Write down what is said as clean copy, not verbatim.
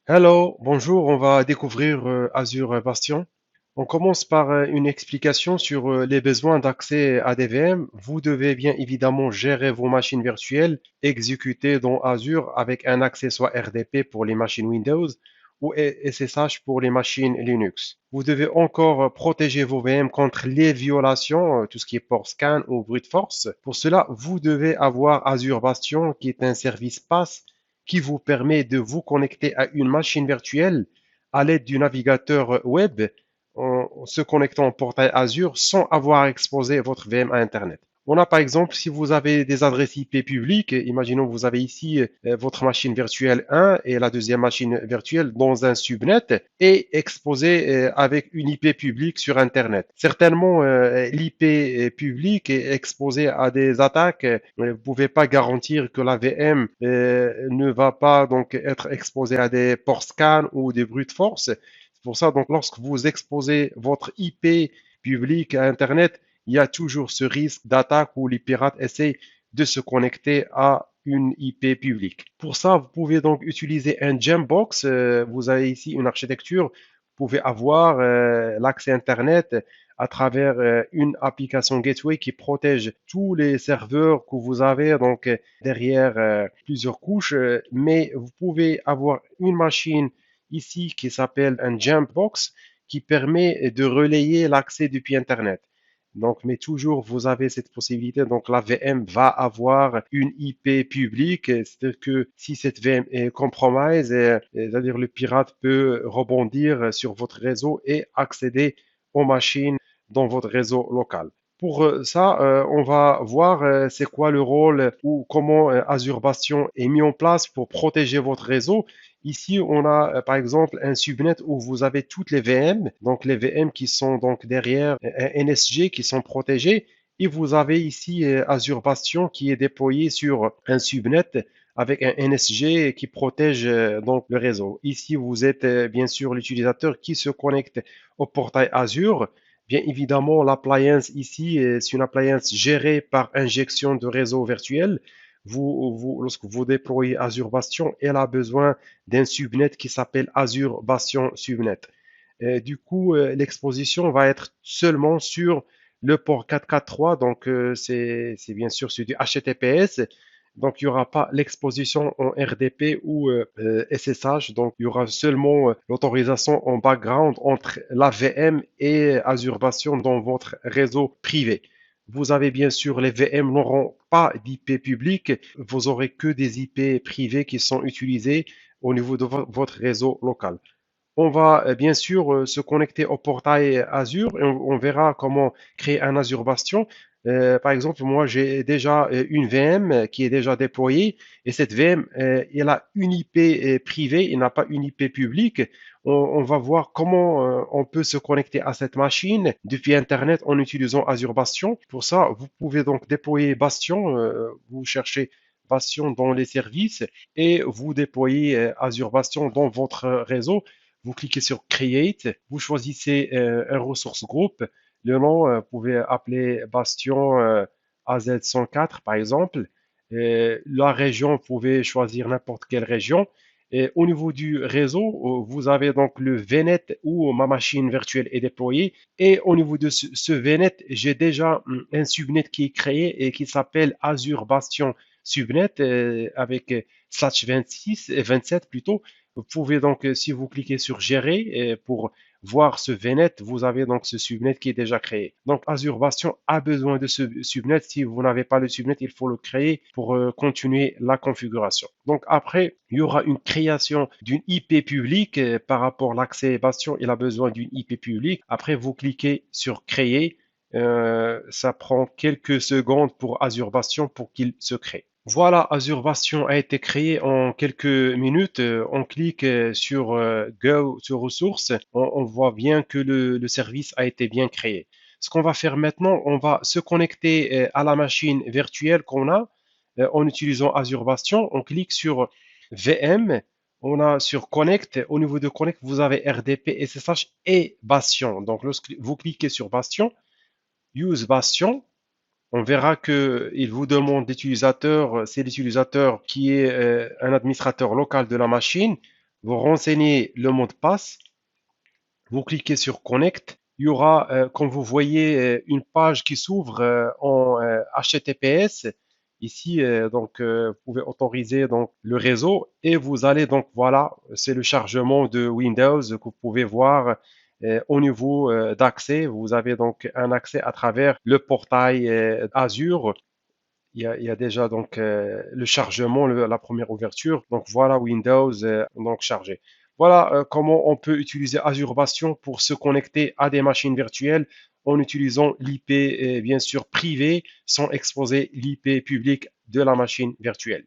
Hello, bonjour, on va découvrir Azure Bastion. On commence par une explication sur les besoins d'accès à des VM. Vous devez bien évidemment gérer vos machines virtuelles exécutées dans Azure avec un accès soit RDP pour les machines Windows ou SSH pour les machines Linux. Vous devez encore protéger vos VM contre les violations, tout ce qui est port scan ou brute force. Pour cela, vous devez avoir Azure Bastion qui est un service PaaS qui vous permet de vous connecter à une machine virtuelle à l'aide du navigateur web en se connectant au portail Azure sans avoir exposé votre VM à Internet. On a par exemple, si vous avez des adresses IP publiques, imaginons que vous avez ici votre machine virtuelle 1 et la deuxième machine virtuelle dans un subnet et exposée avec une IP publique sur Internet. Certainement, l'IP publique est exposée à des attaques. Vous ne pouvez pas garantir que la VM ne va pas donc être exposée à des ports scan ou des brute force. C'est pour ça, donc, lorsque vous exposez votre IP public à Internet, il y a toujours ce risque d'attaque où les pirates essaient de se connecter à une IP publique. Pour ça, vous pouvez donc utiliser un Gembox. Vous avez ici une architecture. Vous pouvez avoir l'accès Internet à travers une application gateway qui protège tous les serveurs que vous avez donc derrière plusieurs couches. Mais vous pouvez avoir une machine ici qui s'appelle un Gembox qui permet de relayer l'accès depuis Internet. Donc, mais toujours, vous avez cette possibilité. Donc, la VM va avoir une IP publique. C'est-à-dire que si cette VM est compromise, c'est-à-dire le pirate peut rebondir sur votre réseau et accéder aux machines dans votre réseau local. Pour ça, on va voir c'est quoi le rôle ou comment Azure Bastion est mis en place pour protéger votre réseau. Ici, on a par exemple un subnet où vous avez toutes les VM, donc les VM qui sont donc derrière un NSG qui sont protégés. Et vous avez ici Azure Bastion qui est déployé sur un subnet avec un NSG qui protège donc le réseau. Ici, vous êtes bien sûr l'utilisateur qui se connecte au portail Azure. Bien évidemment, l'appliance ici, c'est une appliance gérée par injection de réseau virtuel. Lorsque vous déployez Azure Bastion, elle a besoin d'un subnet qui s'appelle Azure Bastion Subnet. Du coup, l'exposition va être seulement sur le port 443, donc c'est bien sûr sur du HTTPS. Donc, il n'y aura pas l'exposition en RDP ou SSH. Donc, il y aura seulement l'autorisation en background entre la VM et Azure Bastion dans votre réseau privé. Vous avez bien sûr, les VM n'auront pas d'IP public. Vous aurez que des IP privés qui sont utilisés au niveau de votre réseau local. On va bien sûr se connecter au portail Azure et on verra comment créer un Azure Bastion. Par exemple, moi j'ai déjà une VM qui est déjà déployée et cette VM, elle a une IP privée, il n'a pas une IP publique. On va voir comment on peut se connecter à cette machine depuis Internet en utilisant Azure Bastion. Pour ça, vous pouvez donc déployer Bastion. Vous cherchez Bastion dans les services et vous déployez Azure Bastion dans votre réseau. Vous cliquez sur Create, vous choisissez un ressource groupe. Le nom, vous pouvez appeler Bastion AZ104 par exemple. La région, vous pouvez choisir n'importe quelle région. Et au niveau du réseau, vous avez donc le VNet où ma machine virtuelle est déployée. Et au niveau de ce VNet, j'ai déjà un subnet qui est créé et qui s'appelle Azure Bastion Subnet avec slash 26, 27 plutôt. Vous pouvez donc, si vous cliquez sur Gérer pour voir ce VNet, vous avez donc ce subnet qui est déjà créé. Donc Azure Bastion a besoin de ce subnet. Si vous n'avez pas le subnet, il faut le créer pour continuer la configuration. Donc après, il y aura une création d'une IP publique par rapport à l'accès Bastion. Il a besoin d'une IP publique. Après, vous cliquez sur Créer. Ça prend quelques secondes pour Azure Bastion pour qu'il se crée. Voilà, Azure Bastion a été créé en quelques minutes. On clique sur Go sur ressources. On voit bien que le service a été bien créé. Ce qu'on va faire maintenant, on va se connecter à la machine virtuelle qu'on a en utilisant Azure Bastion. On clique sur VM. On a sur Connect. Au niveau de Connect, vous avez RDP, SSH et Bastion. Donc, lorsque vous cliquez sur Bastion, Use Bastion, on verra que il vous demande d'utilisateur, c'est l'utilisateur qui est un administrateur local de la machine. Vous renseignez le mot de passe, vous cliquez sur Connect. Il y aura, comme vous voyez, une page qui s'ouvre en HTTPS. Ici, vous pouvez autoriser donc le réseau et vous allez donc voilà, c'est le chargement de Windows que vous pouvez voir au niveau d'accès. Vous avez donc un accès à travers le portail Azure. Il y a déjà donc le chargement, la première ouverture. Donc voilà Windows donc chargé. Voilà comment on peut utiliser Azure Bastion pour se connecter à des machines virtuelles en utilisant l'IP bien sûr privé sans exposer l'IP public de la machine virtuelle.